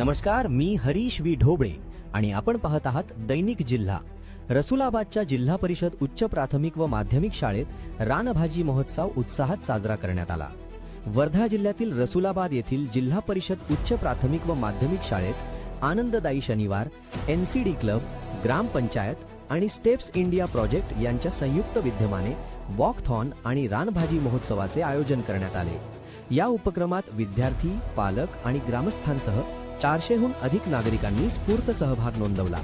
नमस्कार, मी हरीश वी ढोबळे आणि आपण पाहत आहात दैनिक जिल्हा। रसुलाबादच्या जिल्हा परिषद उच्च प्राथमिक व माध्यमिक शाळेत रानभाजी महोत्सव उत्साहात साजरा करण्यात आला। वर्धा जिल्ह्यातील रसुलाबाद येथील जिल्हा परिषद उच्च प्राथमिक व माध्यमिक शाळेत आनंददायी शनिवार, एनसीडी क्लब, ग्रामपंचायत आणि स्टेप्स इंडिया प्रोजेक्ट यांच्या संयुक्त विद्यमाने वॉकथॉन आणि रानभाजी महोत्सवाचे आयोजन करण्यात आले। या उपक्रमात विद्यार्थी, पालक आणि ग्रामस्थांसह 400हून अधिक नागरिकांनी स्फूर्त सहभाग नोंदवला।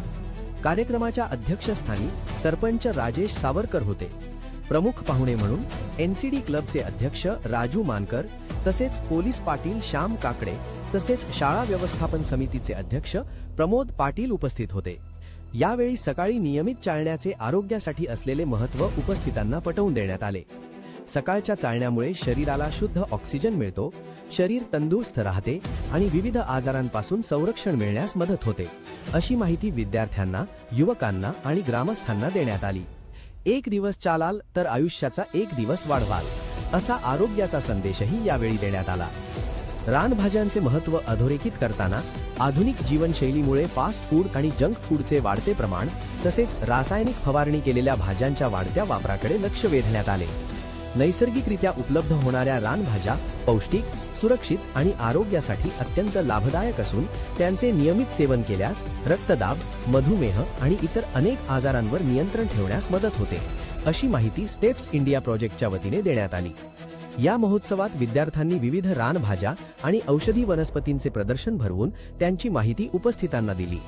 कार्यक्रमाच्या अध्यक्षस्थानी सरपंच राजेश सावरकर होते। प्रमुख पाहुणे म्हणून एनसीडी क्लबचे अध्यक्ष राजू मानकर, तसेच पोलीस पाटील श्याम काकडे, तसेच शाळा व्यवस्थापन समितीचे अध्यक्ष प्रमोद पाटील उपस्थित होते। यावेळी सकाळी नियमित चालण्याचे आरोग्यासाठी असलेले महत्त्व उपस्थितांना पटवून देण्यात आले। सकाळच्या चालण्यामुळे शरीराला शुद्ध ऑक्सिजन मिळतो, शरीर तंदुरुस्त राहते आणि विविध आजारांपासून संरक्षण मिळण्यास मदत होते, अशी माहिती विद्यार्थ्यांना, युवकांना आणि ग्रामस्थांना देण्यात आली। एक दिवस चालाल तर आयुष्याचा एक दिवस वाढवाल, असा आरोग्याचा संदेशही यावेळी देण्यात आला। रानभाज्यांचे महत्त्व अधोरेखित करताना आधुनिक जीवनशैलीमुळे फास्ट फूड आणि जंक फूडचे वाढते प्रमाण, तसेच रासायनिक फवारणी केलेल्या भाज्यांच्या वाढत्या वापराकडे लक्ष वेधण्यात आले। नैसर्गिकरित्या उपलब्ध होणाऱ्या रानभाज्या पौष्टिक, सुरक्षित आणि आरोग्यासाठी अत्यंत लाभदायक असून त्यांचे नियमित सेवन केल्यास रक्तदाब, मधुमेह आणि इतर अनेक आजारांवर नियंत्रण ठेवण्यास मदत होते, अशी माहिती स्टेप्स इंडिया प्रोजेक्टच्या वतीने देण्यात आली। या महोत्सवात विद्यार्थ्यांनी विविध रानभाज्या आणि औषधी वनस्पतींचे प्रदर्शन भरवून त्यांची माहिती उपस्थितांना दिली।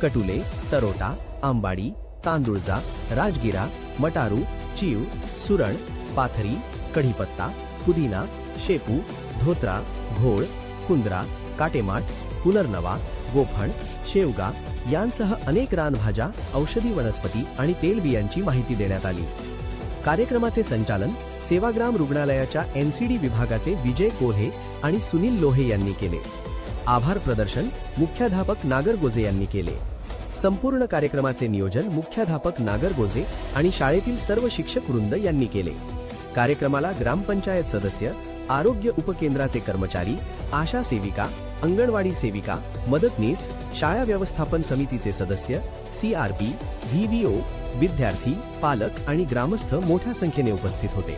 कटुले, तरोटा, आंबाडी, तांदुळजा, राजगिरा, मटारू, चीव, सुरण, पाथरी, कढीपत्ता, पुदिना, शेपू, धोत्रा, घोळ, कुंद्रा, काटेमाट, पुनर्नवा, गोफण, शेवगा यांसह अनेक रानभाज्या, औषधी वनस्पती आणि तेलबियांची माहिती देण्यात आली। कार्यक्रमाचे संचालन सेवाग्राम रुग्णालयाच्या एनसीडी विभागाचे विजय कोल्हे आणि सुनील लोहे यांनी केले। आभार प्रदर्शन मुख्याध्यापक नागरगोजे यांनी केले। संपूर्ण कार्यक्रमाचे नियोजन मुख्याध्यापक नागरगोजे आणि शाळेतील सर्व शिक्षक वृंद यांनी केले। कार्यक्रमाला ग्रामपंचायत सदस्य, आरोग्य उपकेंद्राचे कर्मचारी, आशा सेविका, अंगणवाडी सेविका, मदतनीस, शाळा व्यवस्थापन समितीचे सदस्य, सीआरपी, व्हीव्हीओ, विद्यार्थी, पालक आणि ग्रामस्थ मोठ्या संख्येने उपस्थित होते।